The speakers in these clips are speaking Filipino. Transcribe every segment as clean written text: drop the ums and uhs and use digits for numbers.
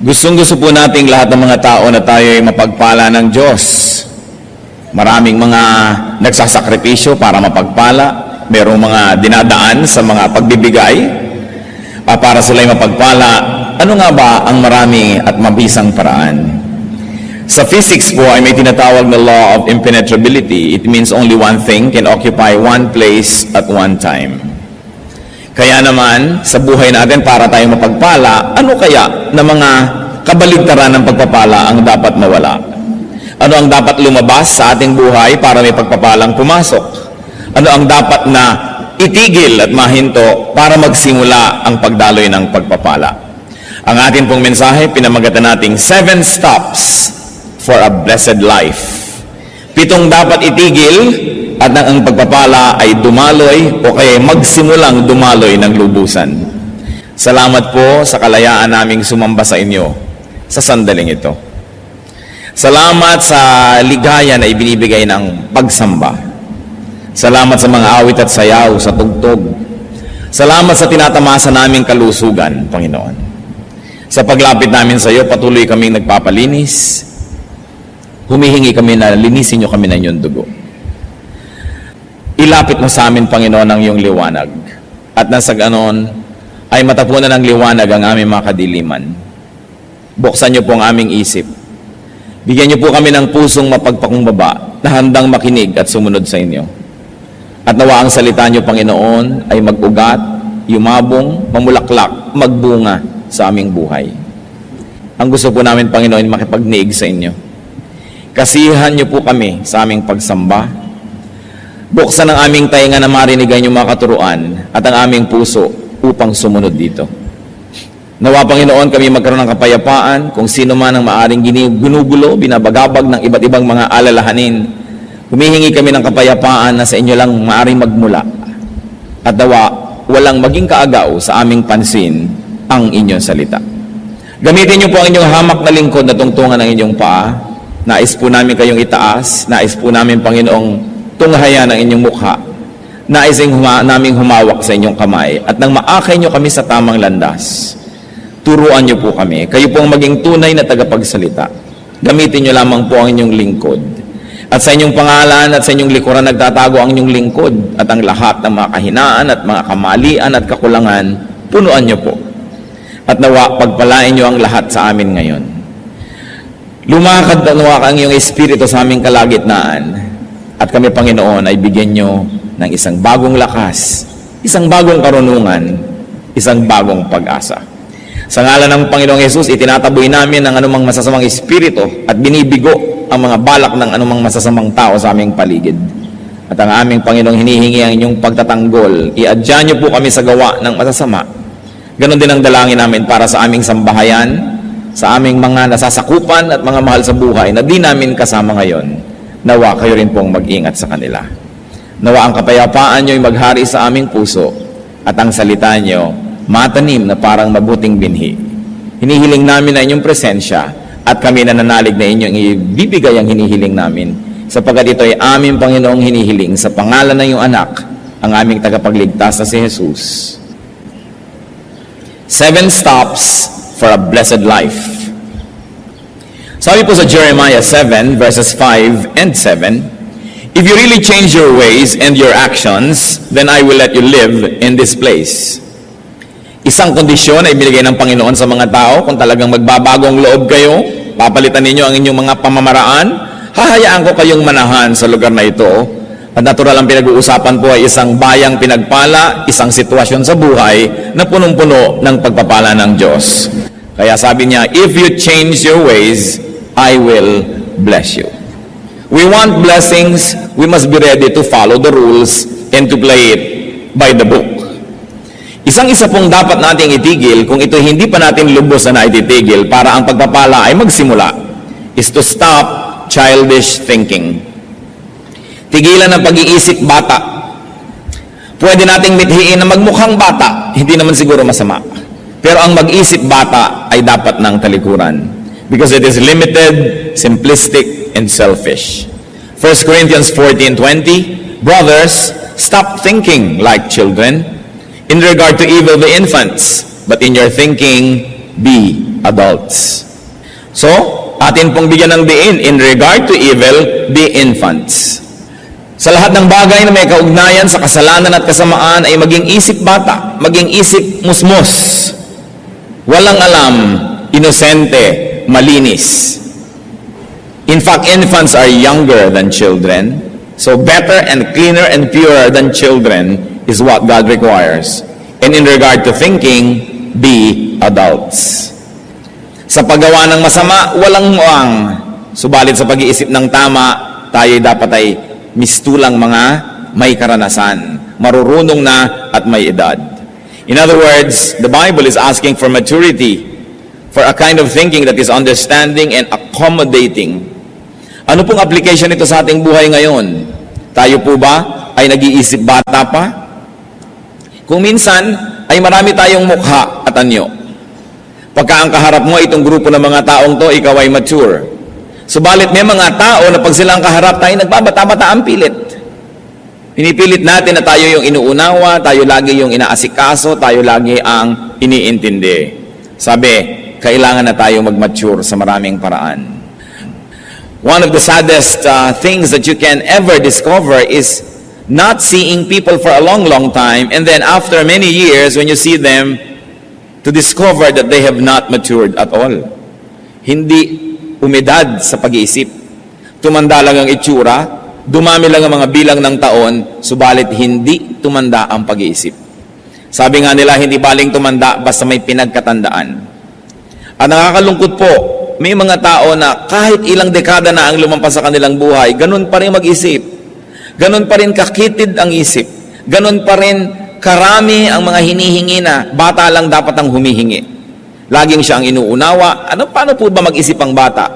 Gustong-gusto po nating lahat ng mga tao na tayo ay mapagpala ng Diyos. Maraming mga nagsasakripisyo para mapagpala. Merong mga dinadaan sa mga pagbibigay para sila ay mapagpala. Ano nga ba ang marami at mabisang paraan? Sa physics po ay may tinatawag na law of impenetrability. It means only one thing can occupy one place at one time. Kaya naman, sa buhay natin para tayo mapagpala, ano kaya na mga kabaligtaran ng pagpapala ang dapat mawala? Ano ang dapat lumabas sa ating buhay para may pagpapalang pumasok? Ano ang dapat na itigil at mahinto para magsimula ang pagdaloy ng pagpapala? Ang ating pong mensahe, pinamagatan nating 7 steps for a blessed life. 7 dapat itigil at ang pagpapala ay dumaloy o kaya magsimulang dumaloy ng lubusan. Salamat po sa kalayaan naming sumamba sa inyo sa sandaling ito. Salamat sa ligaya na ibinibigay ng pagsamba. Salamat sa mga awit at sayaw sa tugtog. Salamat sa tinatamasa naming kalusugan, Panginoon. Sa paglapit namin sa iyo, patuloy kaming nagpapalinis. Humihingi kami na linisin niyo kami ng iyong dugo. Ilapit mo sa amin, Panginoon, ang iyong liwanag. At nasa ganon, ay matapunan ng liwanag ang aming mga kadiliman. Buksan niyo po ang aming isip. Bigyan niyo po kami ng pusong mapagpakumbaba na handang makinig at sumunod sa inyo. At nawa ang salita niyo, Panginoon, ay mag-ugat, yumabong, mamulaklak, magbunga sa aming buhay. Ang gusto po namin, Panginoon, makipagniig sa inyo. Kasihan niyo po kami sa aming pagsamba. Buksan ang aming tainga na marinigan yung mga katuruan at ang aming puso upang sumunod dito. Nawa, Panginoon, kami magkaroon ng kapayapaan kung sino man ang maaring ginugulo, binabagabag ng iba't ibang mga alalahanin. Humihingi kami ng kapayapaan na sa inyo lang maaring magmula. At nawa, walang maging kaagaw sa aming pansin ang inyong salita. Gamitin niyo po ang inyong hamak na lingkod na tungtungan ng inyong paa. Nais po namin kayong itaas. Nais po namin, Panginoong, tunghaya ng inyong mukha. Nais naming humawak sa inyong kamay at nang maakay nyo kami sa tamang landas. Turuan nyo po kami. Kayo po ang maging tunay na tagapagsalita. Gamitin nyo lamang po ang inyong lingkod. At sa inyong pangalan at sa inyong likuran nagtatago ang inyong lingkod at ang lahat ng mga kahinaan at mga kamalian at kakulangan, punuan nyo po. At nawa, pagpalain nyo ang lahat sa amin ngayon. Lumakad na nawa ang iyong espiritu sa aming kalagitnaan. At kami, Panginoon, ay bigyan nyo ng isang bagong lakas, isang bagong karunungan, isang bagong pag-asa. Sa ngalan ng Panginoong Hesus, itinataboy namin ang anumang masasamang espiritu at binibigo ang mga balak ng anumang masasamang tao sa aming paligid. At ang aming Panginoong hinihingi ang inyong pagtatanggol. I-adya nyo po kami sa gawa ng masasama. Ganon din ang dalangin namin para sa aming sambahayan, sa aming mga nasasakupan at mga mahal sa buhay na di namin kasama ngayon. Nawa kayo rin pong mag-ingat sa kanila. Nawa ang kapayapaan nyo'y maghari sa aming puso at ang salita nyo matanim na parang mabuting binhi. Hinihiling namin na inyong presensya at kami nananalig na inyong ibibigay ang hinihiling namin sapagkat ito ay aming Panginoong hinihiling sa pangalan ng iyong anak, ang aming tagapagligtas na si Jesus. 7 steps for a blessed life. Sabi po sa Jeremiah 7 verses 5 and 7, if you really change your ways and your actions, then I will let you live in this place. Isang kondisyon ay binigay ng Panginoon sa mga tao kung talagang magbabagong loob kayo, papalitan ninyo ang inyong mga pamamaraan, hahayaan ko kayong manahan sa lugar na ito. At natural ang pinag-uusapan po ay isang bayang pinagpala, isang sitwasyon sa buhay na punong-puno ng pagpapala ng Diyos. Kaya sabi niya, if you change your ways, I will bless you. We want blessings, we must be ready to follow the rules and to play it by the book. Isang-isa pong dapat nating itigil kung ito hindi pa natin lubos na naititigil para ang pagpapala ay magsimula is to stop childish thinking. Tigilan ang pag-iisip bata. Pwede nating mithiin na magmukhang bata, hindi naman siguro masama. Pero ang mag-isip bata ay dapat ng talikuran. Because it is limited, simplistic, and selfish. 1 Corinthians 14:20, brothers, stop thinking like children in regard to evil the infants, but in your thinking, be adults. So, atin pong bigyan ng diin in regard to evil, the infants. Sa lahat ng bagay na may kaugnayan sa kasalanan at kasamaan ay maging isip bata, maging isip musmos, walang alam, inosente, malinis. In fact, infants are younger than children, so better and cleaner and purer than children is what God requires. And in regard to thinking, be adults. Sa paggawa ng masama, walang muang. Subalit sa pag-iisip ng tama, tayo dapat ay mistulang mga may karanasan, marurunong na at may edad. In other words, the Bible is asking for maturity, for a kind of thinking that is understanding and accommodating. Ano pong application nito sa ating buhay ngayon? Tayo po ba ay nag-iisip bata pa? Kung minsan ay marami tayong mukha at anyo. Pagka ang kaharap mo itong grupo ng mga taong to, ikaw ay mature. Subalit may mga tao na pag silang kaharap tayo, nagbabata-bata ang pilit. Pinipilit natin na tayo yung inuunawa, tayo lagi yung inaasikaso, tayo lagi ang iniintindi. Sabi, kailangan na tayo mag-mature sa maraming paraan. One of the saddest things that you can ever discover is not seeing people for a long, long time, and then after many years, when you see them, to discover that they have not matured at all. Hindi umedad sa pag-iisip. Tumanda lang ang itsura, dumami lang ang mga bilang ng taon, subalit hindi tumanda ang pag-iisip. Sabi nga nila, hindi baling tumanda basta may pinagkatandaan. At nakakalungkot po, may mga tao na kahit ilang dekada na ang lumampas sa kanilang buhay, ganun pa rin mag-isip. Ganun pa rin kakitid ang isip. Ganun pa rin karami ang mga hinihingi na bata lang dapat ang humihingi. Laging siya ang inuunawa. Paano po ba mag-isip ang bata?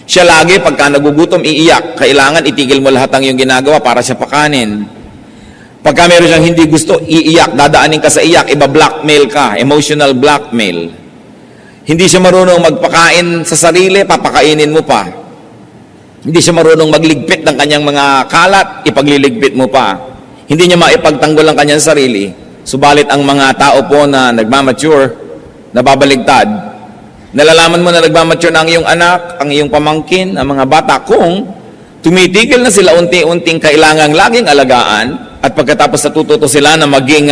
Siya lagi, pagka nagugutom, iiyak. Kailangan itigil mo lahat ng iyong ginagawa para siya pakanin. Pagka meron siyang hindi gusto, iiyak. Dadaanin ka sa iyak, iba-blackmail ka. Emotional blackmail. Hindi siya marunong magpakain sa sarili, papakainin mo pa. Hindi siya marunong magligpit ng kanyang mga kalat, ipagliligpit mo pa. Hindi niya maipagtanggol ang kanyang sarili. Subalit ang mga tao po na nagmamature, nababaligtad, nalalaman mo na nagmamature na ang iyong anak, ang iyong pamangkin, ang mga bata, kung tumitigil na sila unti-unting kailangang laging alagaan, at pagkatapos natututo sila na maging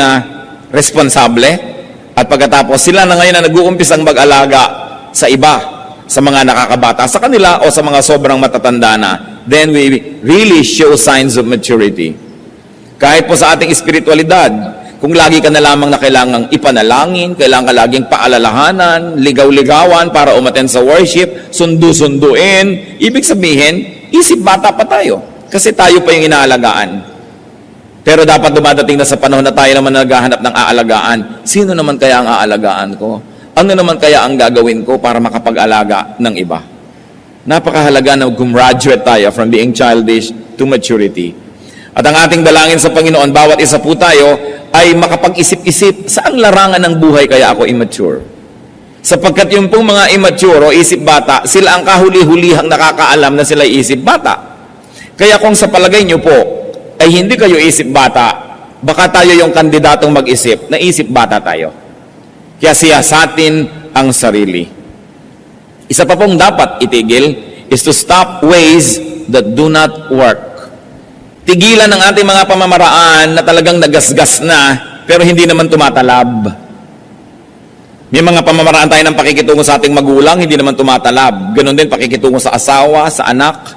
responsable, at pagkatapos sila na ngayon na nag-uumpisang mag-alaga sa iba, sa mga nakakabata, sa kanila o sa mga sobrang matatanda na, then we really show signs of maturity. Kahit po sa ating espiritualidad, kung lagi ka na lamang na kailangang ipanalangin, kailangan ka laging paalalahanan, ligaw-ligawan para umattend sa worship, sundu-sunduin, ibig sabihin, isip bata pa tayo. Kasi tayo pa yung inaalagaan. Pero dapat dumadating na sa panahon na tayo naman naghahanap ng aalagaan. Sino naman kaya ang aalagaan ko? Ano naman kaya ang gagawin ko para makapag-alaga ng iba? Napakahalaga na gumraduate tayo from being childish to maturity. At ang ating dalangin sa Panginoon, bawat isa po tayo ay makapag-isip-isip, saang larangan ng buhay kaya ako immature? Sapagkat yung pong mga immature o isip bata, sila ang kahuli-hulihang nakakaalam na sila isip bata. Kaya kung sa palagay nyo po, ay hindi kayo isip bata, baka tayo yung kandidatong mag-isip na isip bata tayo. Kaya siyasatin ang sarili. Isa pa pong dapat itigil is to stop ways that do not work. Tigilan ng ating mga pamamaraan na talagang nagasgas na pero hindi naman tumatalab. May mga pamamaraan tayo ng pakikitungo sa ating magulang, hindi naman tumatalab. Ganon din pakikitungo sa asawa, sa anak.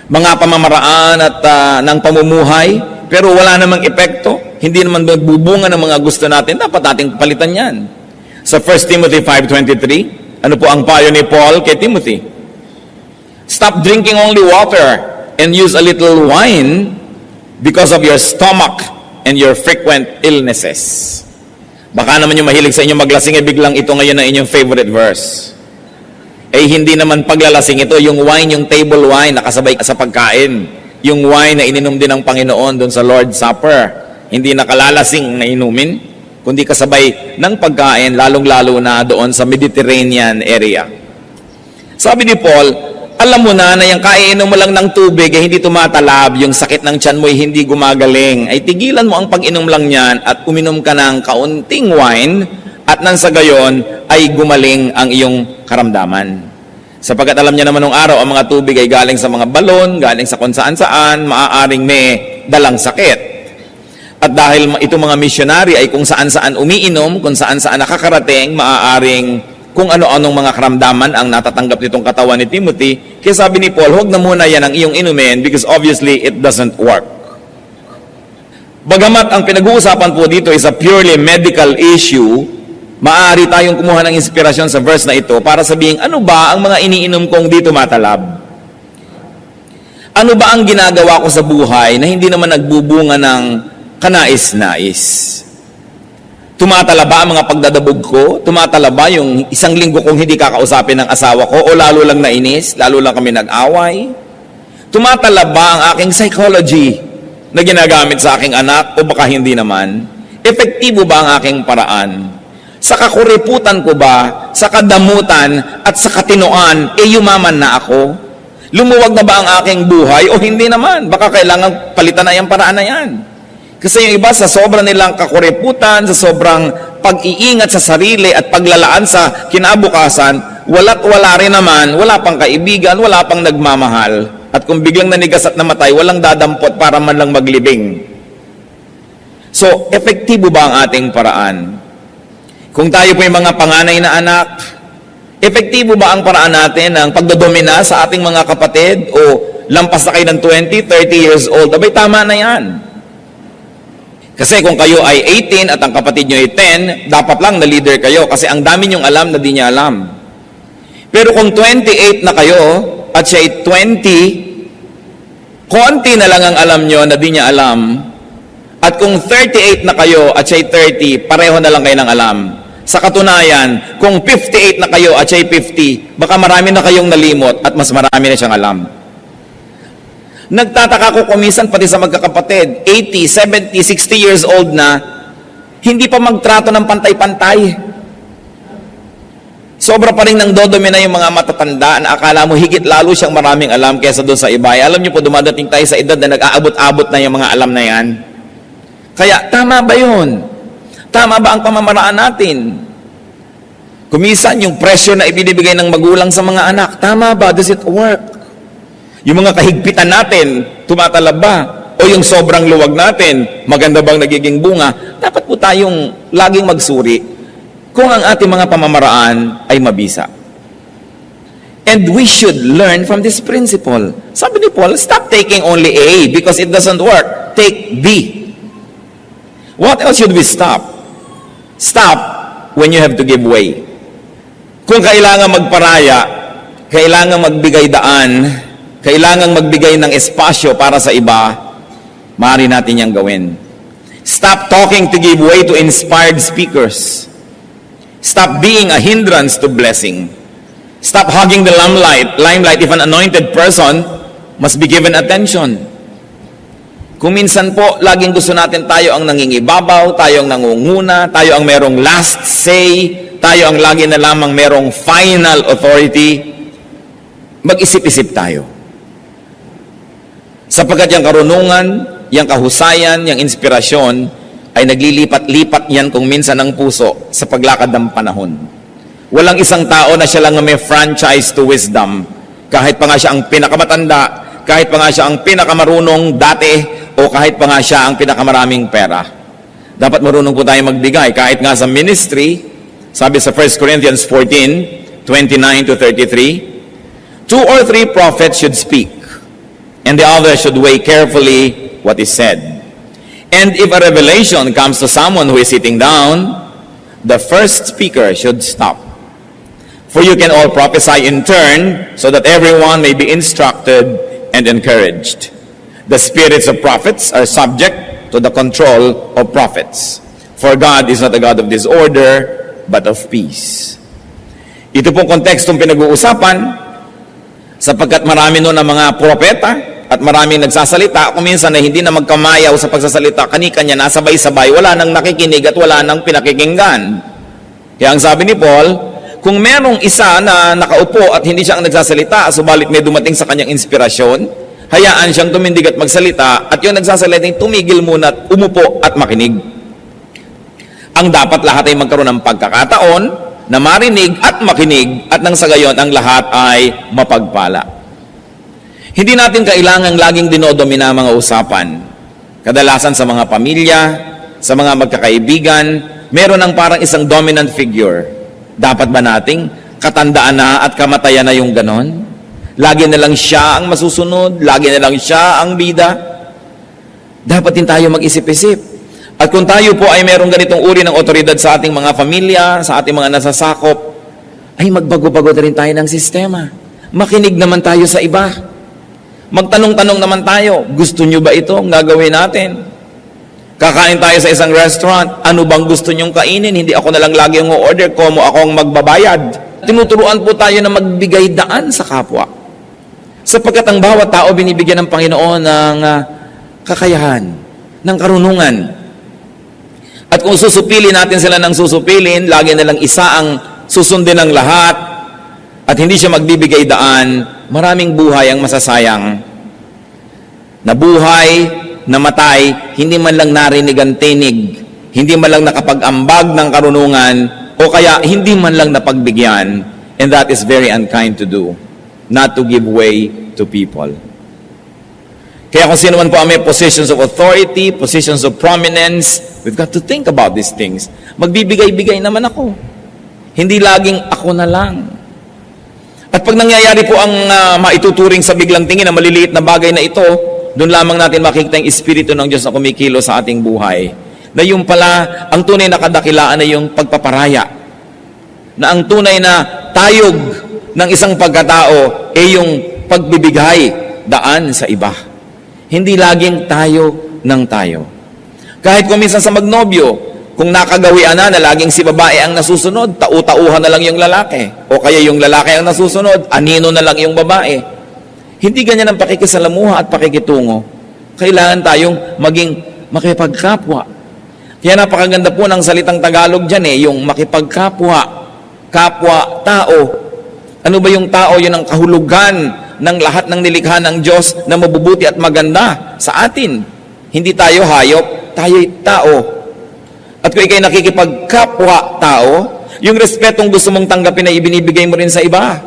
Mga pamamaraan at ng pamumuhay, pero wala namang epekto. Hindi naman nagbubunga ng mga gusto natin. Dapat nating palitan yan. Sa 1 Timothy 5:23, ano po ang payo ni Paul kay Timothy? Stop drinking only water and use a little wine because of your stomach and your frequent illnesses. Baka naman yung mahilig sa inyong maglasing, biglang ito ngayon ang inyong favorite verse. Eh hindi naman paglalasing ito, yung wine, yung table wine, nakasabay sa pagkain. Yung wine na ininom din ng Panginoon doon sa Lord's Supper. Hindi nakalalasing na inumin, kundi kasabay ng pagkain, lalong-lalo na doon sa Mediterranean area. Sabi ni Paul, alam mo na yung kainom mo lang ng tubig ay hindi tumatalab, yung sakit ng tiyan mo ay hindi gumagaling, ay tigilan mo ang pag-inom lang niyan at uminom ka ng kaunting wine at nang sa gayon ay gumaling ang iyong karamdaman. Sapagkat alam niya naman nung araw, ang mga tubig ay galing sa mga balon, galing sa kung saan-saan, maaaring may dalang sakit. At dahil itong mga missionary ay kung saan-saan umiinom, kung saan-saan nakakarating, maaaring kung ano-anong mga karamdaman ang natatanggap nitong katawan ni Timothy. Kaya sabi ni Paul, huwag na muna yan ang iyong inumin because obviously it doesn't work. Bagamat ang pinag-uusapan po dito is a purely medical issue, maaari tayong kumuha ng inspirasyon sa verse na ito para sabihin, ano ba ang mga iniinom kong dito matalab? Ano ba ang ginagawa ko sa buhay na hindi naman nagbubunga ng kanais-nais? Tumatala ba ang mga pagdadabog ko? Tumatala ba yung isang linggo kong hindi kakausapin ng asawa ko o lalo lang nainis, lalo lang kami nag-away? Tumatala ba ang aking psychology na ginagamit sa aking anak o baka hindi naman? Epektibo ba ang aking paraan? Sa kakuriputan ko ba, sa kadamutan at sa katinoan, yumaman na ako? Lumuwag na ba ang aking buhay o hindi naman? Baka kailangan palitan na yung paraan na yan. Kasi yung iba sa sobrang nilang kakuriputan, sa sobrang pag-iingat sa sarili at paglalaan sa kinabukasan, wala't wala rin naman, wala pang kaibigan, wala pang nagmamahal. At kung biglang nanigas at namatay, walang dadampot para man lang maglibing. So, epektibo ba ang ating paraan? Kung tayo po yung mga panganay na anak, epektibo ba ang paraan natin ng pagdodomina sa ating mga kapatid o lampas na kayo ng 20, 30 years old? Abay, tama na yan. Kasi kung kayo ay 18 at ang kapatid nyo ay 10, dapat lang na leader kayo kasi ang dami nyong alam na di niya alam. Pero kung 28 na kayo at siya ay 20, konti na lang ang alam nyo na di niya alam. At kung 38 na kayo at siya ay 30, pareho na lang kayo ng alam. Sa katunayan, kung 58 na kayo at siya ay 50, baka marami na kayong nalimot at mas marami na siyang alam. Nagtataka ko kumisan pati sa magkakapatid, 80, 70, 60 years old na, hindi pa magtrato ng pantay-pantay. Sobra pa rin nang dodome na yung mga matatanda na akala mo higit lalo siyang maraming alam kaysa doon sa iba. Alam niyo po, dumadating tayo sa edad na nag-aabot-abot na yung mga alam na yan. Kaya, tama ba yun? Tama ba ang pamamaraan natin? Kumisan, yung pressure na ibinibigay ng magulang sa mga anak, tama ba? Does it work? Yung mga kahigpitan natin, tumatalab ba? O yung sobrang luwag natin, maganda bang nagiging bunga? Dapat po tayong laging magsuri kung ang ating mga pamamaraan ay mabisa. And we should learn from this principle. Sabi ni Paul, stop taking only A because it doesn't work. Take B. What else should we stop? Stop when you have to give way. Kung kailangan magparaya, kailangan magbigay daan, kailangan magbigay ng espasyo para sa iba, maaari natin yang gawin. Stop talking to give way to inspired speakers. Stop being a hindrance to blessing. Stop hogging the limelight if an anointed person must be given attention. Kung minsan po, laging gusto natin tayo ang nangingibabaw, tayo ang nangunguna, tayo ang merong last say, tayo ang lagi na lamang merong final authority, mag-isip-isip tayo. Sapagkat yung karunungan, yung kahusayan, yung inspirasyon, ay naglilipat-lipat yan kung minsan ang puso sa paglakad ng panahon. Walang isang tao na siya lang may franchise to wisdom. Kahit pa nga siya ang pinakamatanda, kahit pa nga siya ang pinakamarunong dati, o kahit pa nga siya ang pinakamaraming pera. Dapat marunong po tayo magbigay. Kahit nga sa ministry, sabi sa 1 Corinthians 14, 29 to 33, 2 or 3 prophets should speak, and the other should weigh carefully what is said. And if a revelation comes to someone who is sitting down, the first speaker should stop. For you can all prophesy in turn, so that everyone may be instructed and encouraged. The spirits of prophets are subject to the control of prophets. For God is not a God of disorder, but of peace. Ito pong kontekstong pinag-uusapan, sapagkat marami noon ang mga propeta, at maraming nagsasalita, kung minsan na hindi na magkamayaw sa pagsasalita, kani-kanya nasabay-sabay, wala nang nakikinig at wala nang pinakikinggan. Kaya ang sabi ni Paul, kung merong isa na nakaupo at hindi siya ang nagsasalita, subalit may dumating sa kanyang inspirasyon, hayaan siyang tumindig at magsalita, at yung nagsasalita tumigil muna at umupo at makinig. Ang dapat lahat ay magkaroon ng pagkakataon na marinig at makinig at nang sa gayon ang lahat ay mapagpala. Hindi natin kailangang laging dinodomina ang mga usapan. Kadalasan sa mga pamilya, sa mga magkakaibigan, meron ng parang isang dominant figure. Dapat ba nating katandaan na at kamatayan na yung ganon? Lagi na lang siya ang masusunod, lagi na lang siya ang bida. Dapat din tayo mag-isip-isip. At kung tayo po ay merong ganitong uri ng otoridad sa ating mga pamilya, sa ating mga nasasakop, ay magbago-bago na rin tayo ng sistema. Makinig naman tayo sa iba. Magtanong-tanong naman tayo, gusto nyo ba ito ang gagawin natin? Kakain tayo sa isang restaurant, ano bang gusto nyong kainin? Hindi ako na lang lagi ang order ko, mo ako ang magbabayad. Tinuturuan po tayo na magbigay daan sa kapwa. Sapagkat ang bawat tao binibigyan ng Panginoon ng kakayahan, ng karunungan. At kung susupilin natin sila ng susupilin, lagi na lang isa ang susundin ng lahat, at hindi siya magbibigay daan, maraming buhay ang masasayang. Nabuhay, namatay, hindi man lang narinig ang tinig, hindi man lang nakapag-ambag ng karunungan, o kaya hindi man lang napagbigyan, and that is very unkind to do, not to give way to people. Kaya kung sino man po ang may positions of authority, positions of prominence, we've got to think about these things. Magbibigay-bigay naman ako. Hindi laging ako na lang. At pag nangyayari po ang maituturing sa biglang tingin na maliliit na bagay na ito, doon lamang natin makikita yung Espiritu ng Diyos na kumikilo sa ating buhay. Na yung pala, ang tunay na kadakilaan ay yung pagpaparaya. Na ang tunay na tayog ng isang pagkatao ay yung pagbibigay daan sa iba. Hindi laging tayo ng tayo. Kahit kung minsan sa magnobyo, kung nakagawian na laging si babae ang nasusunod, tau-tauhan na lang yung lalaki. O kaya yung lalaki ang nasusunod, anino na lang yung babae. Hindi ganyan ang pakikisalamuha at pakikitungo. Kailangan tayong maging makipagkapwa. Kaya napakaganda po ng salitang Tagalog dyan yung makipagkapwa, kapwa-tao. Ano ba yung tao? Yun ang kahulugan ng lahat ng nilikha ng Diyos na mabubuti at maganda sa atin. Hindi tayo hayop, tayo'y tao. At kung ikaw'y nakikipagkapwa-tao, yung respetong gusto mong tanggapin ay ibinibigay mo rin sa iba.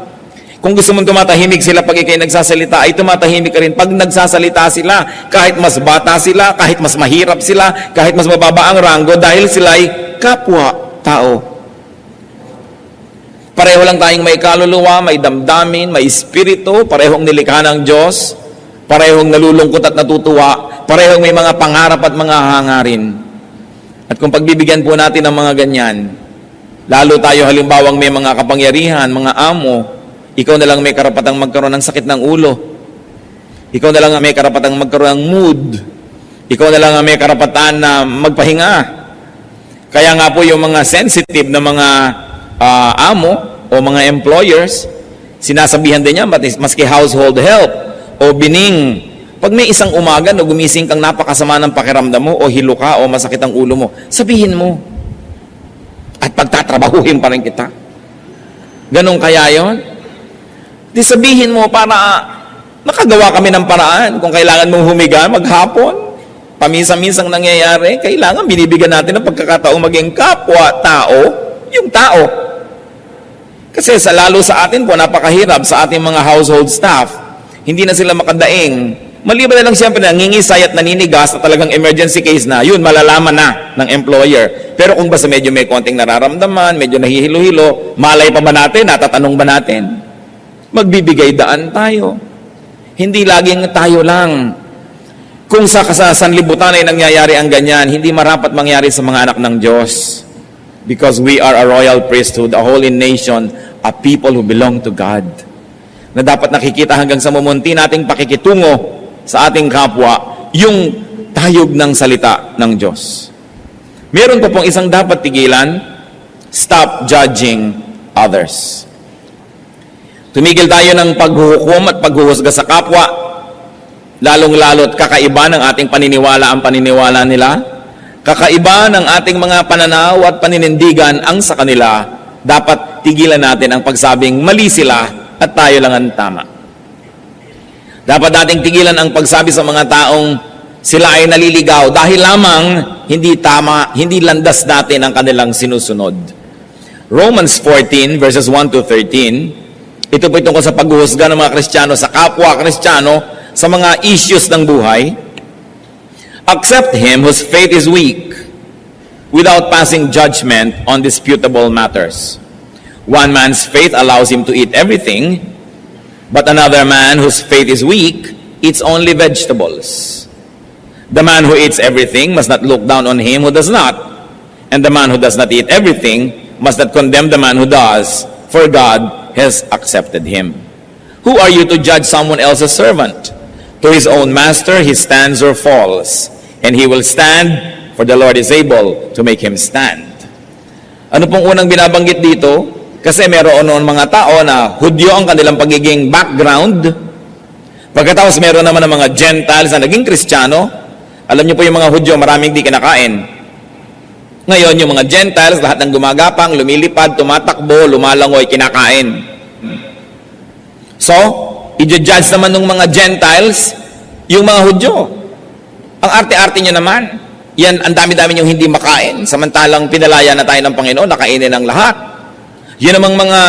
Kung gusto mong tumatahimik sila pag ikaw'y nagsasalita, ay tumatahimik ka rin pag nagsasalita sila. Kahit mas bata sila, kahit mas mahirap sila, kahit mas mababa ang ranggo, dahil sila'y kapwa-tao. Pareho lang tayong may kaluluwa, may damdamin, may espiritu, parehong nilikha ng Diyos, parehong nalulungkot at natutuwa, parehong may mga pangarap at mga hangarin. At kung pagbibigyan po natin ng mga ganyan, lalo tayo halimbawang may mga kapangyarihan, mga amo, ikaw na lang may karapatang magkaroon ng sakit ng ulo. Ikaw na lang may karapatang magkaroon ng mood. Ikaw na lang may karapatan na magpahinga. Kaya nga po yung mga sensitive na mga amo o mga employers, sinasabihan din niya, maski household help o bining. Pag may isang umaga na gumising kang napakasama ng pakiramdam mo o hilo ka o masakit ang ulo mo, sabihin mo. At pagtatrabahuhin pa rin kita. Ganun kaya yon? Di sabihin mo para nakagawa kami ng paraan. Kung kailangan mong humiga maghapon, paminsan-minsang nangyayari, kailangan binibigyan natin ng pagkakataong maging kapwa-tao, yung tao. Kasi lalo sa atin po, napakahirap sa ating mga household staff. Hindi na sila makadaing. Maliban na lang siyempre nangingisay at naninigas na talagang emergency case na, yun, malalaman na ng employer. Pero kung basta medyo may konting nararamdaman, medyo nahihilo-hilo, malay pa ba natin, natatanong ba natin? Magbibigay daan tayo. Hindi laging tayo lang. Kung sa sanlibutan ay nangyayari ang ganyan, hindi marapat mangyari sa mga anak ng Diyos. Because we are a royal priesthood, a holy nation, a people who belong to God. Na dapat nakikita hanggang sa mumunti nating pakikitungo sa ating kapwa, yung tayog ng salita ng Diyos. Meron pa pong isang dapat tigilan, stop judging others. Tumigil tayo ng paghuhukom at paghuhusga sa kapwa, lalong-lalo't kakaiba ng ating paniniwala ang paniniwala nila, kakaiba ng ating mga pananaw at paninindigan ang sa kanila, dapat tigilan natin ang pagsabing mali sila at tayo lang ang tama. Dapat nating tigilan ang pagsabi sa mga taong Sila ay naliligaw dahil lamang hindi landas natin ang kanilang sinusunod. Romans 14 verses 1 to 13, ito po tungkol sa paghuhusga ng mga Kristiyano sa kapwa Kristiyano sa mga issues ng buhay. Accept him whose faith is weak, without passing judgment on disputable matters. One man's faith allows him to eat everything, but another man whose faith is weak eats only vegetables. The man who eats everything must not look down on him who does not, and the man who does not eat everything must not condemn the man who does, for God has accepted him. Who are you to judge someone else's servant? To his own master he stands or falls, and he will stand, for the Lord is able to make him stand. Ano pong unang binabanggit dito? Kasi meron noon mga tao na Hudyo ang kanilang pagiging background. Pagkatapos meron naman ng mga Gentiles na naging Kristiyano. Alam niyo po yung mga Hudyo, maraming di kinakain. Ngayon, yung mga Gentiles, lahat ng gumagapang, lumilipad, tumatakbo, lumalangoy, kinakain. So, i-judge naman ng mga Gentiles yung mga Hudyo. Ang arte-arte nyo naman. Yan, ang dami-dami yung hindi makain. Samantalang pinalaya na tayo ng Panginoon, nakainin ang lahat. Yun namang mga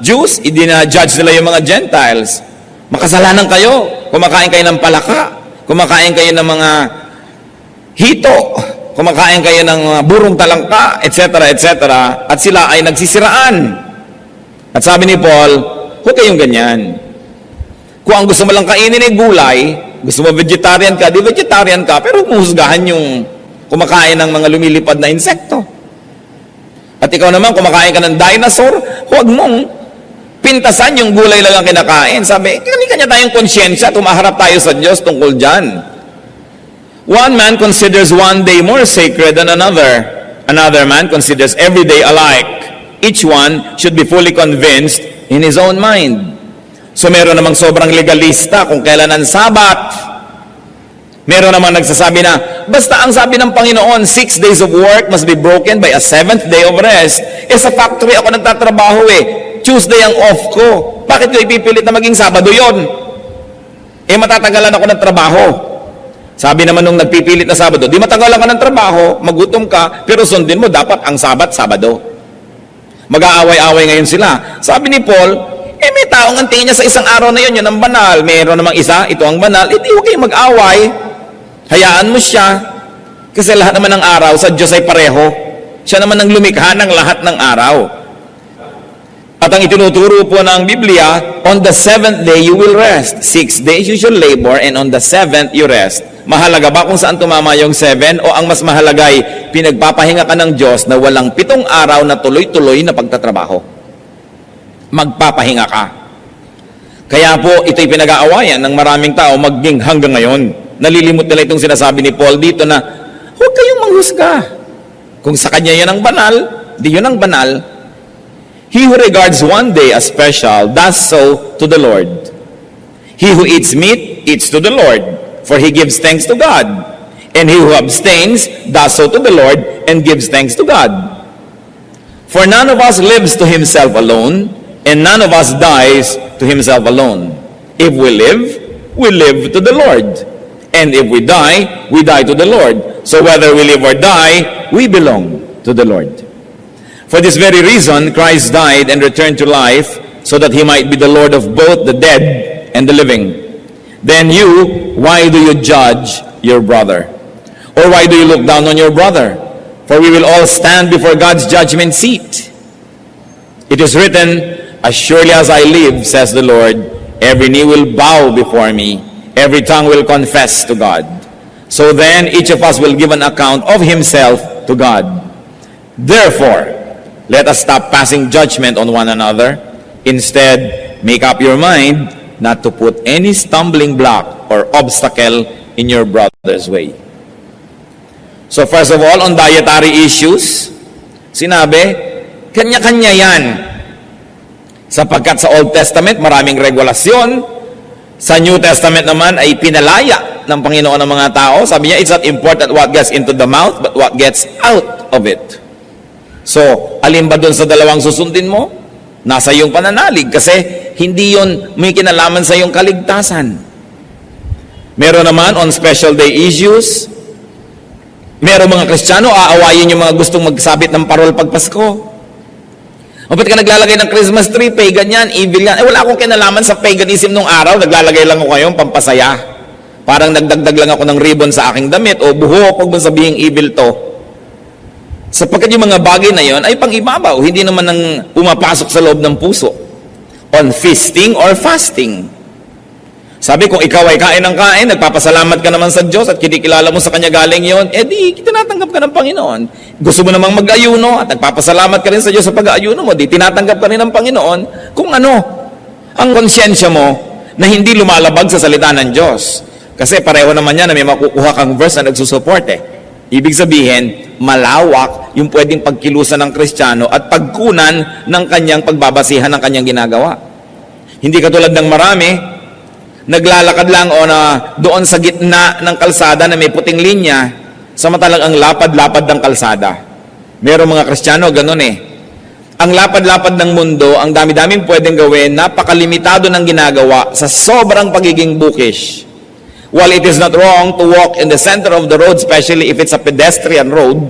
Jews, i-judge nila yung mga Gentiles. Makasalanan kayo. Kumakain kayo ng palaka. Kumakain kayo ng mga hito, kumakain kayo ng burong talangka, etc., etc., at sila ay nagsisiraan. At sabi ni Paul, huwag kayong ganyan. Kung ang gusto mo lang kainin ay gulay, gusto mo vegetarian ka, di vegetarian ka, pero muhusgahan yung kumakain ng mga lumilipad na insekto. At ikaw naman, kumakain ka ng dinosaur, huwag mong pintasan yung gulay lang ang kinakain. Sabi, kanya-kanya tayong konsyensya, tumaharap tayo sa Diyos tungkol dyan. One man considers one day more sacred than another. Another man considers every day alike. Each one should be fully convinced in his own mind. So meron namang sobrang legalista kung kailan ang Sabat. Meron namang nagsasabi na, basta ang sabi ng Panginoon, 6 days of work must be broken by a 7th day of rest. Sa factory ako nagtatrabaho Tuesday ang off ko. Bakit ko ipipilit na maging Sabado yon? Matatagalan ako ng trabaho. Sabi naman nung nagpipilit na Sabado, di matagalan ka ng trabaho, magutom ka, pero sundin mo dapat ang Sabat, Sabado. Mag-aaway-aaway ngayon sila. Sabi ni Paul, may taong ang tingin niya sa isang araw na yun ang banal. Mayroon namang isa, ito ang banal. Di huwag kayong mag-away. Hayaan mo siya. Kasi lahat naman ng araw sa Diyos ay pareho. Siya naman ang lumikha ng lahat ng araw. At ang itinuturo po ng Biblia, on the 7th day you will rest. 6 days you shall labor, and on the 7th you rest. Mahalaga ba kung saan tumama yung 7? O ang mas mahalaga ay pinagpapahinga ka ng Diyos na walang 7 araw na tuloy-tuloy na pagtatrabaho? Magpapahinga ka. Kaya po ito'y pinag-aawayan ng maraming tao maging hanggang ngayon. Nalilimot nila itong sinasabi ni Paul dito na huwag kayong manghusga. Kung sa kanya yan ang banal, di yun ang banal. He who regards one day as special does so to the Lord. He who eats meat eats to the Lord, for he gives thanks to God. And he who abstains does so to the Lord and gives thanks to God. For none of us lives to himself alone, and none of us dies to himself alone. If we live to the Lord. And if we die to the Lord. So whether we live or die, we belong to the Lord. For this very reason, Christ died and returned to life, so that he might be the Lord of both the dead and the living. Then you, why do you judge your brother? Or why do you look down on your brother? For we will all stand before God's judgment seat. It is written, as surely as I live, says the Lord, every knee will bow before me, every tongue will confess to God. So then each of us will give an account of himself to God. Therefore, let us stop passing judgment on one another. Instead, make up your mind not to put any stumbling block or obstacle in your brother's way. So first of all, on dietary issues, sinabi, kanya-kanya yan. Sapagkat sa Old Testament, maraming regulasyon. Sa New Testament naman ay pinalaya ng Panginoon ng mga tao. Sabi niya, it's not important what gets into the mouth, but what gets out of it. So, alin ba doon sa dalawang susundin mo? Nasa iyong pananalig kasi hindi yon may kinalaman sa iyong kaligtasan. Meron naman on special day issues. Meron mga Kristiyano, aawayin yung mga gustong magsabit ng parol pag Pasko. O ba't ka naglalagay ng Christmas tree? Pagan yan, evil yan. Wala akong kinalaman sa paganism nung araw. Naglalagay lang ako ngayon, pampasaya. Parang nagdagdag lang ako ng ribbon sa aking damit o buhok, huwag mo sabihing evil to. Sapagkat yung mga bagay na yon ay pang-ibabaw, hindi naman nang pumapasok sa loob ng puso. On feasting or fasting. Sabi, kung ikaw ay kain ng kain, nagpapasalamat ka naman sa Diyos at kinikilala mo sa Kanya galing yon, di tinatanggap ka ng Panginoon. Gusto mo namang mag-ayuno at nagpapasalamat ka rin sa Diyos sa pag-ayuno mo, di tinatanggap ka rin ng Panginoon kung ano ang konsyensya mo na hindi lumalabag sa salita ng Diyos. Kasi pareho naman yan na may makukuha kang verse na nagsusupport Ibig sabihin, malawak yung pwedeng pagkilusan ng Kristiyano at pagkunan ng kanyang pagbabasihan ng kanyang ginagawa. Hindi katulad ng marami, naglalakad lang o na doon sa gitna ng kalsada na may puting linya, samantalang ang lapad-lapad ng kalsada. Merong mga Kristiyano, ganun Ang lapad-lapad ng mundo, ang dami-daming pwedeng gawin, napakalimitado ng ginagawa sa sobrang pagiging bookish. While it is not wrong to walk in the center of the road, especially if it's a pedestrian road,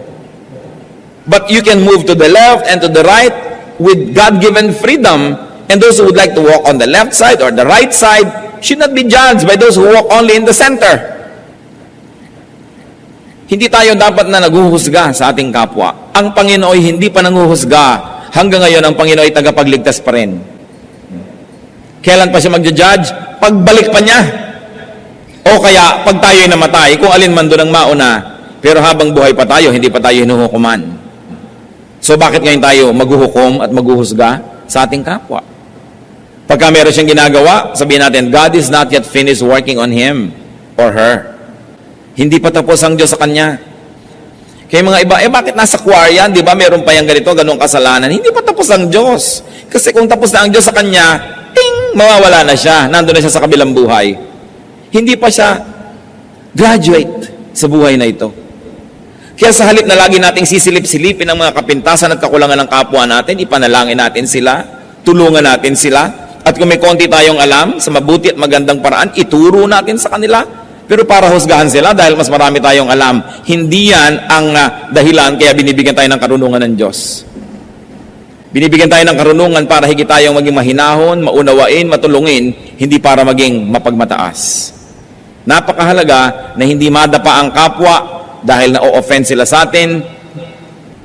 but you can move to the left and to the right with God-given freedom, and those who would like to walk on the left side or the right side should not be judged by those who walk only in the center. Hindi tayo dapat na naghuhusga sa ating kapwa. Ang Panginoon ay hindi pa nanghuhusga. Hanggang ngayon, ang Panginoon ay tagapagligtas pa rin. Kailan pa siya magja-judge? Pagbalik pa niya. O kaya, pag tayo'y namatay, kung alin man doon ang mauna, pero habang buhay pa tayo, hindi pa tayo hinuhukuman. So bakit ngayon tayo maghuhukom at maghuhusga sa ating kapwa? Pagka meron siyang ginagawa, sabihin natin, God is not yet finished working on him or her. Hindi pa tapos ang Diyos sa kanya. Kaya mga iba, bakit nasa choir yan? Di ba meron pa yung ganito, ganong kasalanan? Hindi pa tapos ang Diyos. Kasi kung tapos na ang Diyos sa kanya, ting, mawawala na siya. Nandun na siya sa kabilang buhay. Hindi pa siya graduate sa buhay na ito. Kaya sa halip na lagi nating sisilip-silipin ang mga kapintasan at kakulangan ng kapwa natin, ipanalangin natin sila, tulungan natin sila, at kung may konti tayong alam sa mabuti at magandang paraan, ituro natin sa kanila. Pero para husgahan sila dahil mas marami tayong alam, hindi yan ang dahilan kaya binibigyan tayo ng karunungan ng Diyos. Binibigyan tayo ng karunungan para higit tayong maging mahinahon, maunawain, matulungin, hindi para maging mapagmataas. Napakahalaga na hindi madapa ang kapwa dahil na-o-offend sila sa atin,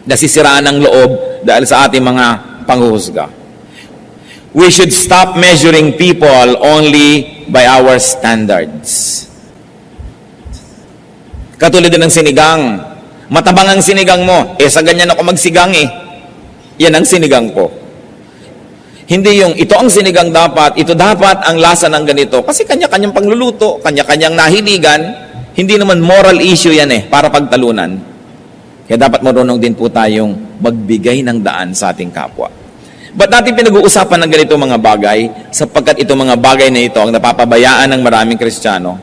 nasisiraan ang loob dahil sa ating mga panghuhusga. We should stop measuring people only by our standards. Katulad din ng sinigang. Matabang ang sinigang mo. Sa ganyan ako magsigang Yan ang sinigang ko. Hindi yung, ito ang sinigang dapat, ito dapat ang lasa ng ganito. Kasi kanya-kanyang pagluluto, kanya-kanyang nahiligan. Hindi naman moral issue yan para pagtalunan. Kaya dapat marunong din po tayong magbigay ng daan sa ating kapwa. Ba't natin pinag-uusapan ng ganito mga bagay? Sapagkat itong mga bagay na ito ang napapabayaan ng maraming Kristiyano.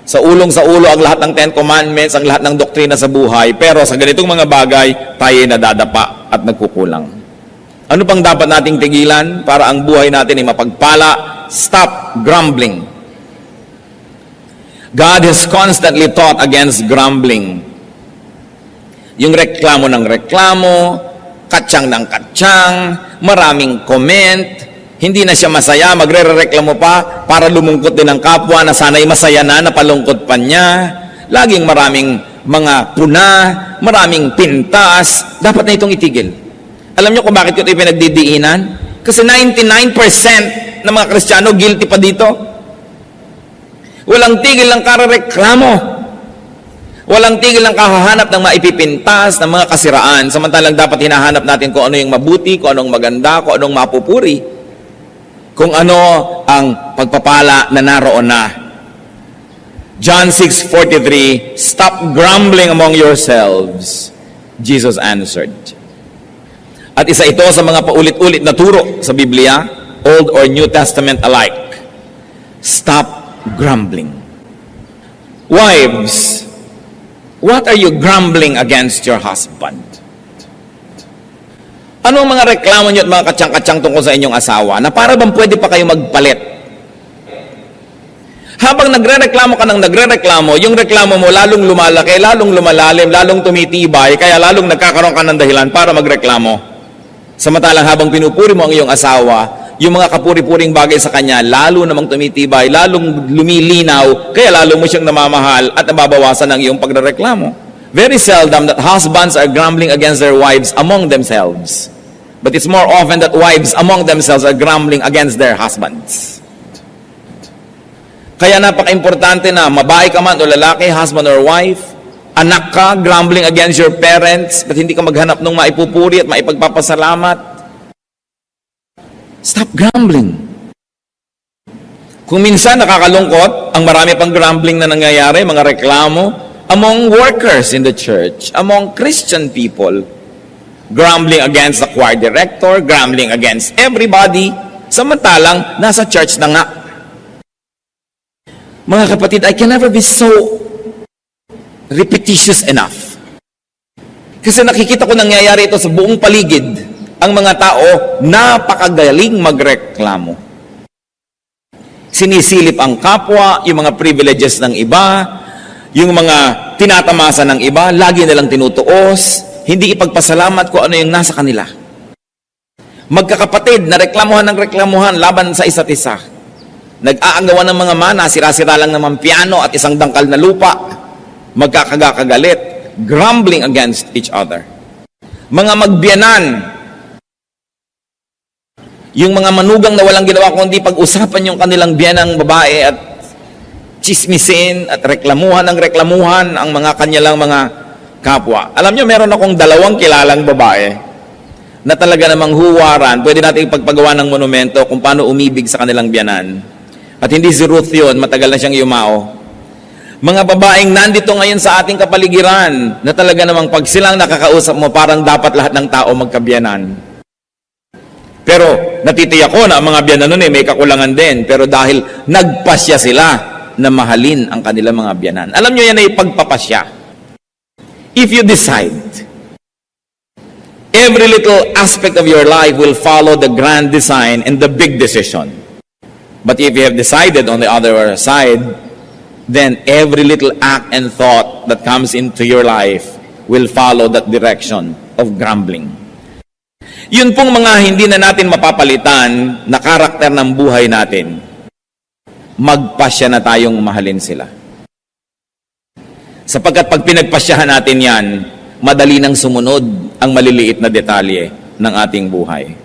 Sa ulo ang lahat ng Ten Commandments, ang lahat ng doktrina sa buhay, pero sa ganitong mga bagay, tayo nadadapa at nagkukulang. Ano pang dapat nating tigilan para ang buhay natin ay mapagpala? Stop grumbling. God has constantly taught against grumbling. Yung reklamo ng reklamo, katsang ng katsang, maraming comment, hindi na siya masaya, magre-reklamo pa para lumungkot din ang kapwa na sana'y masaya na, napalungkot pa niya. Laging maraming mga puna, maraming pintas. Dapat na itong itigil. Alam niyo kung bakit ito pinagdidiinan? Kasi 99% ng mga Kristiyano guilty pa dito. Walang tigil ng karareklamo. Walang tigil ng kahahanap ng maipipintas, ng mga kasiraan. Samantalang dapat hinahanap natin kung ano yung mabuti, kung anong maganda, kung anong mapupuri. Kung ano ang pagpapala na naroon na. John 6:43, stop grumbling among yourselves. Jesus answered. At isa ito sa mga paulit-ulit na turo sa Biblia, Old or New Testament alike. Stop grumbling. Wives, what are you grumbling against your husband? Ano ang mga reklamo niyo at mga katsang-katsang tungkol sa inyong asawa na para bang pwede pa kayo magpalit? Habang nagrereklamo ka ng nagrereklamo, yung reklamo mo lalong lumalaki, lalong lumalalim, lalong tumitibay, kaya lalong nagkakaroon ka ng dahilan para magreklamo. Samantalang habang pinupuri mo ang iyong asawa, yung mga kapuri-puring bagay sa kanya, lalo namang tumitibay, lalong lumilinaw, kaya lalo mo siyang namamahal at nababawasan ang iyong pagrereklamo. Very seldom that husbands are grumbling against their wives among themselves. But it's more often that wives among themselves are grumbling against their husbands. Kaya napaka-importante na mabahay ka man o lalaki, husband or wife, anak ka, grumbling against your parents, but hindi ka maghanap ng maipupuri at maipagpapasalamat. Stop grumbling. Kung minsan nakakalungkot, ang marami pang grumbling na nangyayari, mga reklamo, among workers in the church, among Christian people, grumbling against the choir director, grumbling against everybody, samantalang nasa church na nga. Mga kapatid, I can never be so repetitious enough. Kasi nakikita ko nangyayari ito sa buong paligid. Ang mga tao, napakagaling magreklamo. Sinisilip ang kapwa, yung mga privileges ng iba, yung mga tinatamasa ng iba, lagi nilang tinutuos, hindi ipagpasalamat kung ano yung nasa kanila. Magkakapatid na reklamuhan ng reklamuhan laban sa isa't isa. Nag-aagawan ng mga mana, sira-sira lang naman piano at isang dangkal na lupa. Magkakagagalit, grumbling against each other. Mga magbiyanan, yung mga manugang na walang ginawa kundi pag-usapan yung kanilang biyanang babae at chismisin at reklamuhan ng reklamuhan ang mga kanyalang mga kapwa. Alam nyo, meron akong 2 kilalang babae na talaga namang huwaran. Pwede natin ipagpagawa ng monumento kung paano umibig sa kanilang biyanan. At hindi si Ruth yun, matagal na siyang yumao. Mga babaeng nandito ngayon sa ating kapaligiran na talaga namang pag silang nakakausap mo, parang dapat lahat ng tao magkabiyanan. Pero natitiyak ko na ang mga biyanan nun may kakulangan din. Pero dahil nagpasya sila na mahalin ang kanilang mga biyanan. Alam nyo yan ay pagpapasya. If you decide, every little aspect of your life will follow the grand design and the big decision. But if you have decided on the other side, then every little act and thought that comes into your life will follow that direction of grumbling. Yun pong mga hindi na natin mapapalitan na karakter ng buhay natin, magpasya na tayong mahalin sila. Sapagkat pag pinagpasyahan natin yan, madali nang sumunod ang maliliit na detalye ng ating buhay.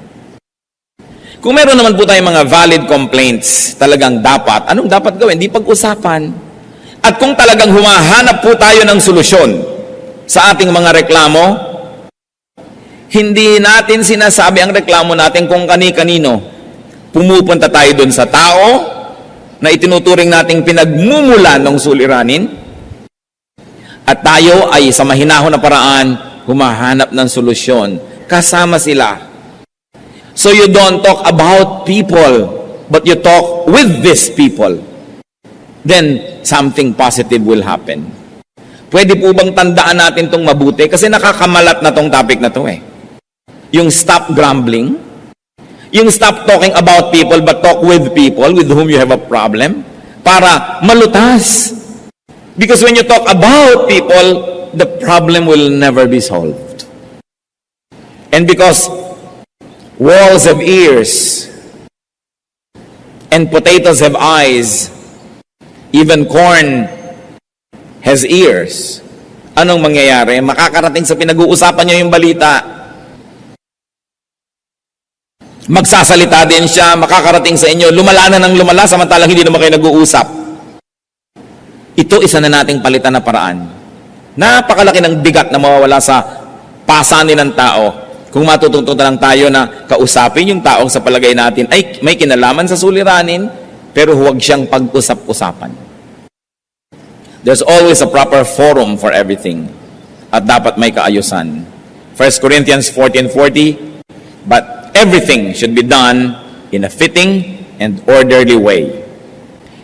Kung meron naman po tayong mga valid complaints, talagang dapat, anong dapat gawin? Di pag-usapan. At kung talagang humahanap po tayo ng solusyon sa ating mga reklamo, hindi natin sinasabi ang reklamo natin kung kani-kanino. Pumupunta tayo dun sa tao na itinuturing nating pinagmumulan ng suliranin, at tayo ay sa mahinahon na paraan humahanap ng solusyon. Kasama sila. So you don't talk about people, but you talk with these people. Then, something positive will happen. Pwede po bang tandaan natin itong mabuti? Kasi nakakamalat na tong topic na to eh. Yung stop grumbling, yung stop talking about people, but talk with people with whom you have a problem, para malutas. Because when you talk about people, the problem will never be solved. And because walls have ears, and potatoes have eyes, even corn has ears. Anong mangyayari? Makakarating sa pinag-uusapan nyo yung balita. Magsasalita din siya, makakarating sa inyo, lumala na ng lumala, samantalang hindi naman kayo nag-uusap. Ito isa na nating palitan na paraan. Napakalaki ng bigat na mawawala sa pasanin ng tao kung matututo lang tayo na kausapin yung taong sa palagay natin ay may kinalaman sa suliranin, pero huwag siyang pag-usap-usapan. There's always a proper forum for everything. At dapat may kaayusan. 1 Corinthians 14:40, but everything should be done in a fitting and orderly way.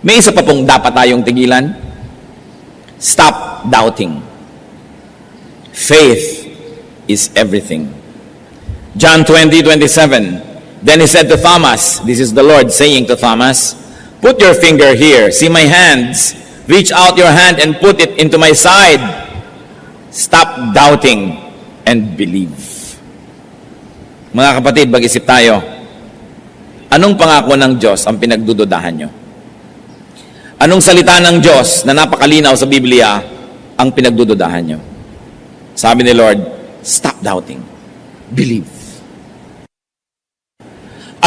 May isa pa pong dapat tayong tigilan. Stop doubting. Faith is everything. John 20:27. Then he said to Thomas, this is the Lord saying to Thomas, Put your finger here. See my hands. Reach out your hand and put it into my side. Stop doubting and believe. Mga kapatid, mag-isip tayo. Anong pangako ng Diyos ang pinagdududahan nyo? Anong salita ng Diyos na napakalinaw sa Biblia ang pinagdududahan nyo? Sabi ni Lord, stop doubting. Believe.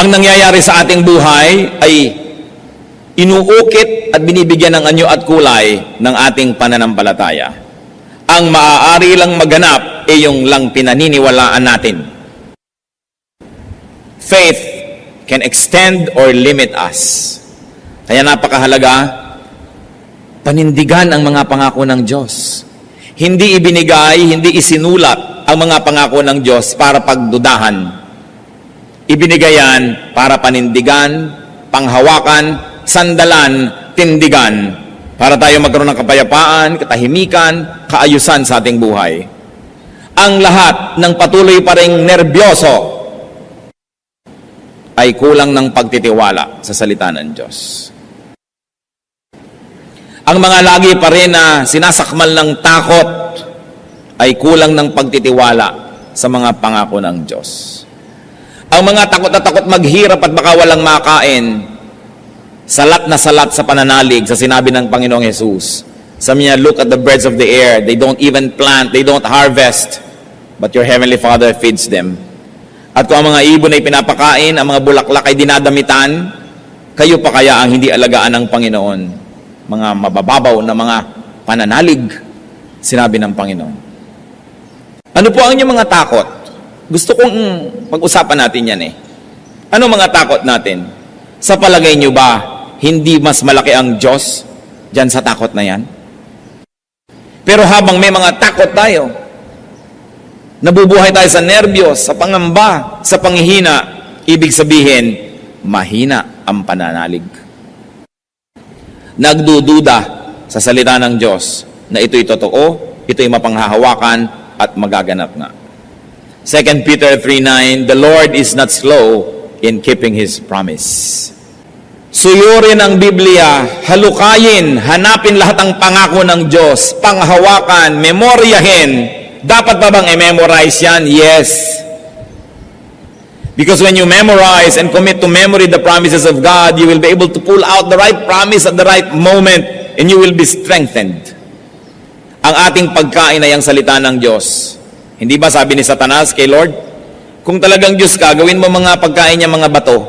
Ang nangyayari sa ating buhay ay inuukit at binibigyan ng anyo at kulay ng ating pananampalataya. Ang maaari lang maganap ay yung lang pinaniniwalaan natin. Faith can extend or limit us. Kaya napakahalaga, panindigan ang mga pangako ng Diyos. Hindi ibinigay, hindi isinulat ang mga pangako ng Diyos para pagdudahan. Ibinigay yan para panindigan, panghawakan, sandalan, tindigan, para tayo magkaroon ng kapayapaan, katahimikan, kaayusan sa ating buhay. Ang lahat ng patuloy pa ring nerbyoso ay kulang ng pagtitiwala sa salita ng Diyos. Ang mga lagi pa rin na sinasakmal ng takot ay kulang ng pagtitiwala sa mga pangako ng Diyos. Ang mga takot na takot maghirap at baka walang makain, salat na salat sa pananalig sa sinabi ng Panginoong Jesus. Sabi niya, look at the birds of the air. They don't even plant, they don't harvest, but your heavenly Father feeds them. At kung ang mga ibon ay pinapakain, ang mga bulaklak ay dinadamitan, kayo pa kaya ang hindi alagaan ng Panginoon? Mga mabababaw na mga pananalig, sinabi ng Panginoon. Ano po ang inyong mga takot? Gusto kong pag-usapan natin yan eh. Ano mga takot natin? Sa palagay nyo ba, hindi mas malaki ang Diyos dyan sa takot na yan? Pero habang may mga takot tayo, nabubuhay tayo sa nerbiyos, sa pangamba, sa panghihina, ibig sabihin, mahina ang pananalig. Nagdududa sa salita ng Diyos na ito'y totoo, ito'y mapanghahawakan at magaganap nga. 2 Peter 3:9, the Lord is not slow in keeping His promise. Suyurin ang Biblia, halukayin, hanapin lahat ang pangako ng Diyos, panghawakan, memoryahin. Dapat ba bang i-memorize yan? Yes. Because when you memorize and commit to memory the promises of God, you will be able to pull out the right promise at the right moment and you will be strengthened. Ang ating pagkain ay ang salita ng Diyos. Hindi ba sabi ni Satanas kay Lord, kung talagang Diyos ka, gawin mo mga pagkain niya mga bato.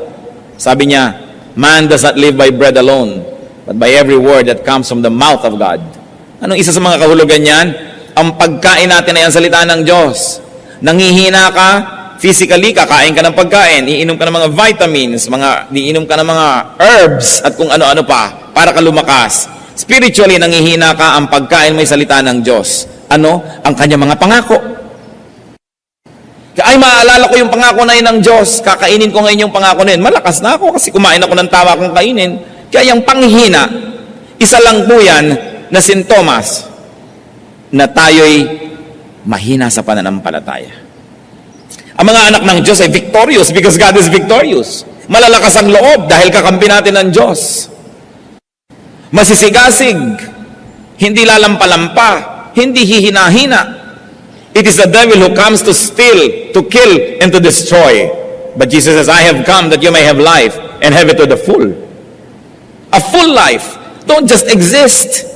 Sabi niya, man does not live by bread alone, but by every word that comes from the mouth of God. Anong isa sa mga kahulugan niyan? Ang pagkain natin ay ang salita ng Diyos. Nangihina ka, physically, kakain ka ng pagkain, iinom ka ng mga vitamins, iinom ka ng mga herbs, at kung ano-ano pa, para ka lumakas. Spiritually, nangihina ka, ang pagkain may salita ng Diyos. Ano? Ang kanyang mga pangako. Ay, maaalala ko yung pangako na yun ng Diyos, kakainin ko ngayon yung pangako na yun. Malakas na ako kasi kumain ako ng tawa kong kainin. Kaya yung panghihina, isa lang po yan na sintomas na tayo'y mahina sa pananampalataya. Ang mga anak ng Diyos ay victorious because God is victorious. Malalakas ang loob dahil kakampi natin ng Diyos. Masisigasig, hindi lalampalampa, hindi hihina-hina. It is the devil who comes to steal, to kill, and to destroy. But Jesus says, I have come that you may have life and have it to the full. A full life. Don't just exist.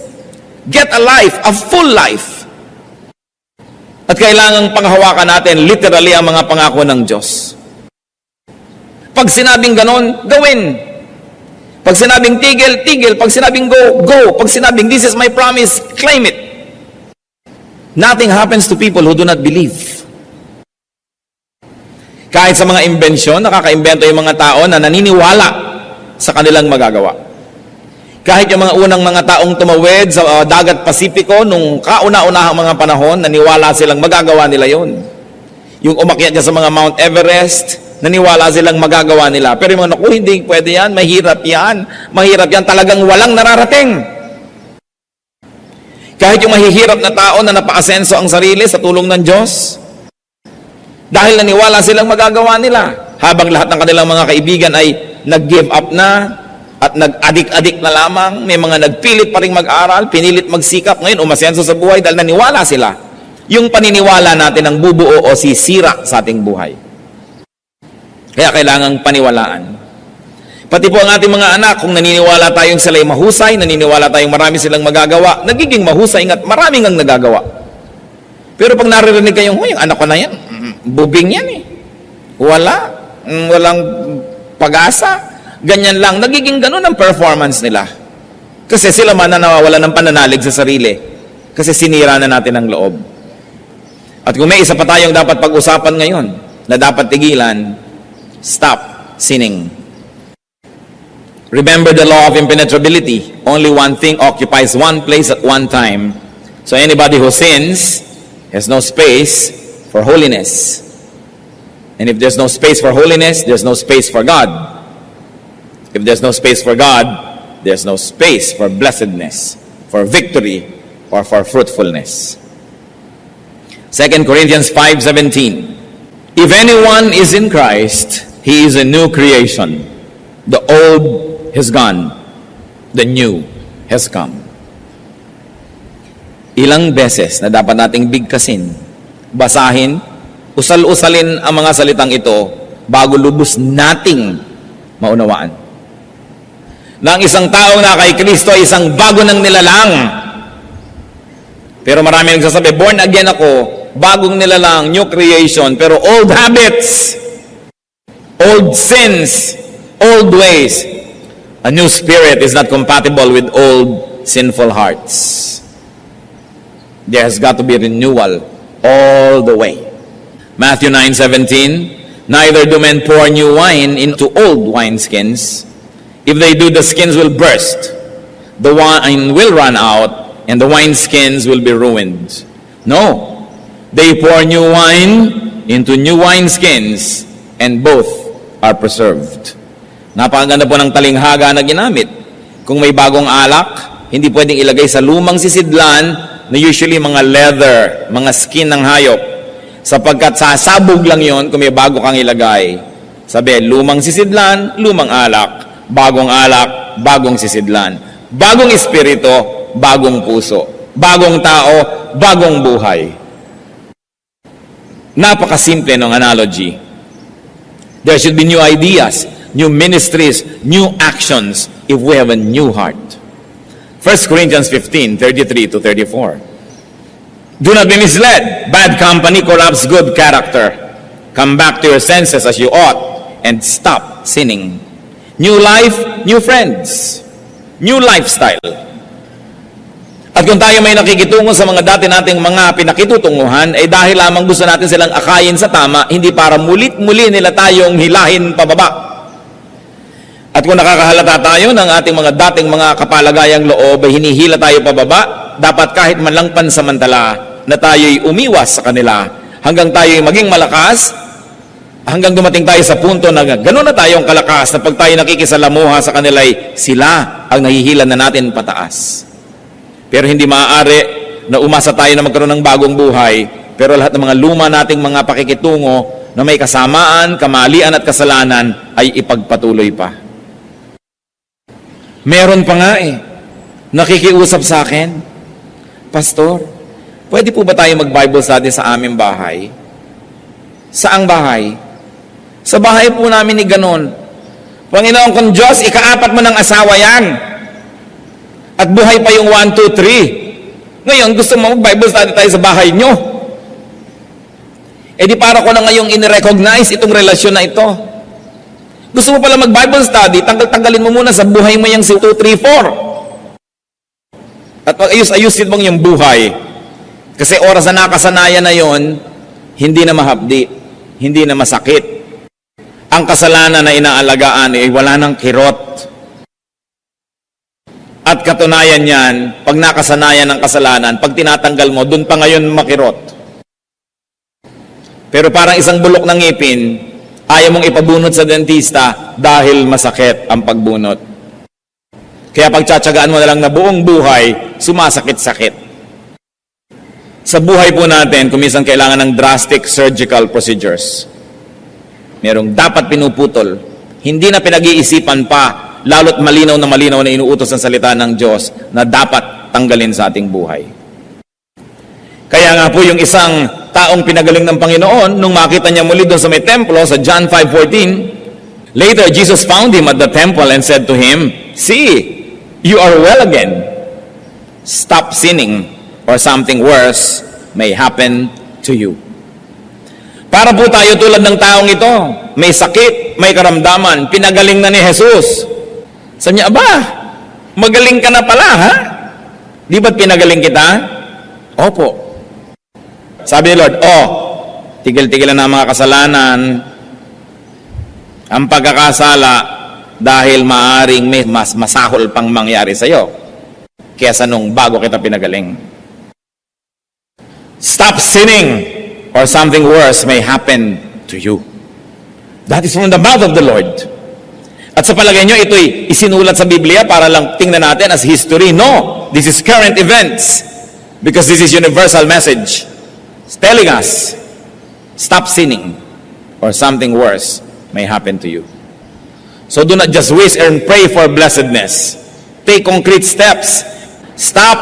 Get a life, a full life. At kailangang panghawakan natin literally ang mga pangako ng Diyos. Pag sinabing ganon, gawin. Pag sinabing tigil, tigil. Pag sinabing go, go. Pag sinabing this is my promise, claim it. Nothing happens to people who do not believe. Kahit sa mga imbensyon, nakaka-imbento yung mga tao na naniniwala sa kanilang magagawa. Kahit yung mga unang mga taong tumawid sa dagat Pasipiko nung kauna-unahang mga panahon, naniwala silang magagawa nila yon. Yung umakyat niya sa mga Mount Everest, naniwala silang magagawa nila. Pero yung mga, naku, hindi pwede yan, mahirap yan. Mahirap yan, talagang walang nararating. Kahit yung mahihirap na tao na napaasenso ang sarili sa tulong ng Diyos, dahil naniwala silang magagawa nila, habang lahat ng kanilang mga kaibigan ay nag-give up na, at nag-adik-adik na lamang, may mga nagpilit pa rin mag-aral, pinilit magsikap, ngayon umasenso sa buhay dahil naniwala sila. Yung paniniwala natin ang bubuo o sisira sa ating buhay. Kaya kailangang paniwalaan. Pati po ang ating mga anak, kung naniniwala tayong sila'y mahusay, naniniwala tayong marami silang magagawa, nagiging mahusay at maraming ang nagagawa. Pero pag naririnig kayong, yung anak ko na yan, bubing yan eh. Walang pag-asa. Ganyan lang, nagiging ganun ang performance nila. Kasi sila man na nawawala ng pananalig sa sarili. Kasi sinira na natin ang loob. At kung may isa pa tayong dapat pag-usapan ngayon, na dapat tigilan, stop sinning. Remember the law of impenetrability. Only one thing occupies one place at one time. So anybody who sins has no space for holiness. And if there's no space for holiness, there's no space for God. If there's no space for God, there's no space for blessedness, for victory, or for fruitfulness. 2 Corinthians 5:17. If anyone is in Christ, he is a new creation. The old has gone, the new has come. Ilang beses na dapat nating bigkasin, basahin, usal-usalin ang mga salitang ito bago lubos nating maunawaan. Na ang isang tao na kay Kristo ay isang bago ng nilalang. Pero marami nagsasabi, born again ako, bagong nilalang, new creation, pero old habits, old sins, old ways. A new spirit is not compatible with old sinful hearts. There has got to be renewal all the way. Matthew 9:17, neither do men pour new wine into old wineskins. If they do, the skins will burst, the wine will run out, and the wineskins will be ruined. No, they pour new wine into new wineskins, and both are preserved. Napakaganda po ng talinghaga na ginamit. Kung may bagong alak, hindi pwedeng ilagay sa lumang sisidlan na usually mga leather, mga skin ng hayop. Sapagkat sasabog lang yon kung may bago kang ilagay. Sabi, lumang sisidlan, lumang alak. Bagong sisidlan. Bagong espiritu, bagong puso. Bagong tao, bagong buhay. Napakasimple ng analogy. There should be new ideas, new ministries, new actions if we have a new heart. 1 Corinthians 15:33-34. Do not be misled. Bad company corrupts good character. Come back to your senses as you ought and stop sinning. New life, new friends. New lifestyle. At kung tayo may nakikitungo sa mga dati nating mga pinakitutunguhan, ay dahil lamang gusto natin silang akayin sa tama, hindi para mulit-muli nila tayong hilahin pababa. At kung nakakahalata tayo ng ating mga dating mga kapalagayang loob ay hinihila tayo pababa, dapat kahit man lang pansamantala na tayo'y umiwas sa kanila hanggang tayo'y maging malakas, hanggang dumating tayo sa punto na gano'n na tayong kalakas na pag tayo nakikisalamuha sa kanila'y sila ang nahihila na natin pataas. Pero hindi maaari na umasa tayo na magkaroon ng bagong buhay, pero lahat ng mga luma nating mga pakikitungo na may kasamaan, kamalian at kasalanan ay ipagpatuloy pa. Meron pa nga nakikiusap sa akin, Pastor, pwede po ba tayo mag-Bible study sa aming bahay? Saang bahay? Sa bahay po namin ni ganon. Panginoon kong Diyos, ikaapat mo ng asawa yan. At buhay pa yung 1, 2, 3. Ngayon, gusto mo mag-Bible study tayo sa bahay nyo. Eh di para ko na ngayong in-recognize itong relasyon na ito. Gusto mo pala mag-Bible study, tanggalin mo muna sa buhay mo yung 2, 3, 4. At ayus-ayusin mong yung buhay. Kasi oras na nakasanayan na yon, hindi na mahapdi, hindi na masakit. Ang kasalanan na inaalagaan ay wala ng kirot. At katunayan yan, pag nakasanayan ng kasalanan, pag tinatanggal mo, dun pa ngayon makirot. Pero parang isang bulok ng ngipin, ayaw mong ipabunot sa dentista dahil masakit ang pagbunot. Kaya pagtsatsagaan mo na lang na buong buhay, sumasakit-sakit. Sa buhay po natin, kuminsan kailangan ng drastic surgical procedures. Merong dapat pinuputol. Hindi na pinag-iisipan pa lalo't malinaw na inuutos ng salita ng Diyos na dapat tanggalin sa ating buhay. Kaya nga po yung isang taong pinagaling ng Panginoon, nung makita niya muli doon sa may templo, sa John 5:14, later Jesus found him at the temple and said to him, "See, you are well again. Stop sinning, or something worse may happen to you." Para po tayo tulad ng taong ito, may sakit, may karamdaman, pinagaling na ni Jesus. Sabi niya, aba, magaling ka na pala, ha? Di ba't pinagaling kita? Opo. Sabi ni Lord, tigil-tigilan na ang mga kasalanan, ang pagkakasala, dahil maaring may mas masahol pang mangyari sa'yo kesa nung bago kita pinagaling. Stop sinning, or something worse may happen to you. That is from the mouth of the Lord. At sa palagay nyo, ito'y isinulat sa Biblia para lang tingnan natin as history. No, this is current events. Because this is universal message. It's telling us, stop sinning, or something worse may happen to you. So do not just wish and pray for blessedness. Take concrete steps. Stop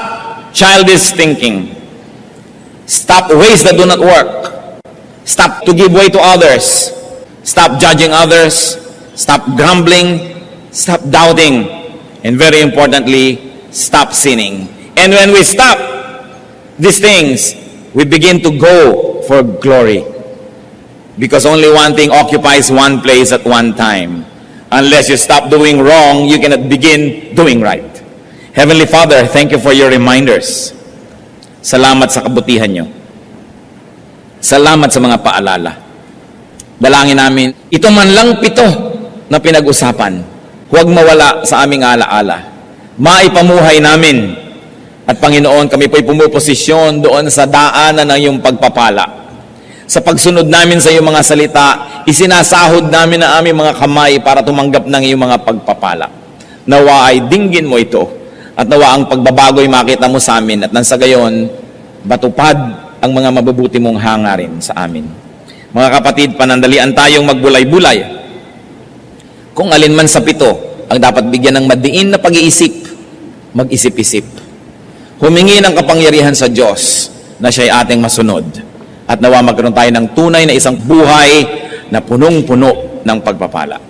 childish thinking. Stop ways that do not work. Stop to give way to others. Stop judging others. Stop grumbling. Stop doubting. And very importantly, stop sinning. And when we stop these things, we begin to go for glory. Because only one thing occupies one place at one time. Unless you stop doing wrong, you cannot begin doing right. Heavenly Father, thank you for your reminders. Salamat sa kabutihan nyo. Salamat sa mga paalala. Dalangin namin, ito man lang 7 na pinag-usapan, huwag mawala sa aming alaala. Maipamuhay namin. At Panginoon, kami po'y pumuposisyon doon sa daanan ng iyong pagpapala. Sa pagsunod namin sa iyong mga salita, isinasahod namin ang aming mga kamay para tumanggap ng iyong mga pagpapala. Nawa ay dinggin mo ito. At nawa ang pagbabago'y makita mo sa amin at nang sa gayon, matupad ang mga mabubuti mong hangarin sa amin. Mga kapatid, panandalian tayong magbulay-bulay. Kung alin man sa 7 ang dapat bigyan ng madiin na pag-iisip, mag-isip-isip. Humingi ng kapangyarihan sa Diyos na siya'y ating masunod. At nawa magkaroon tayo ng tunay na isang buhay na punong-puno ng pagpapala.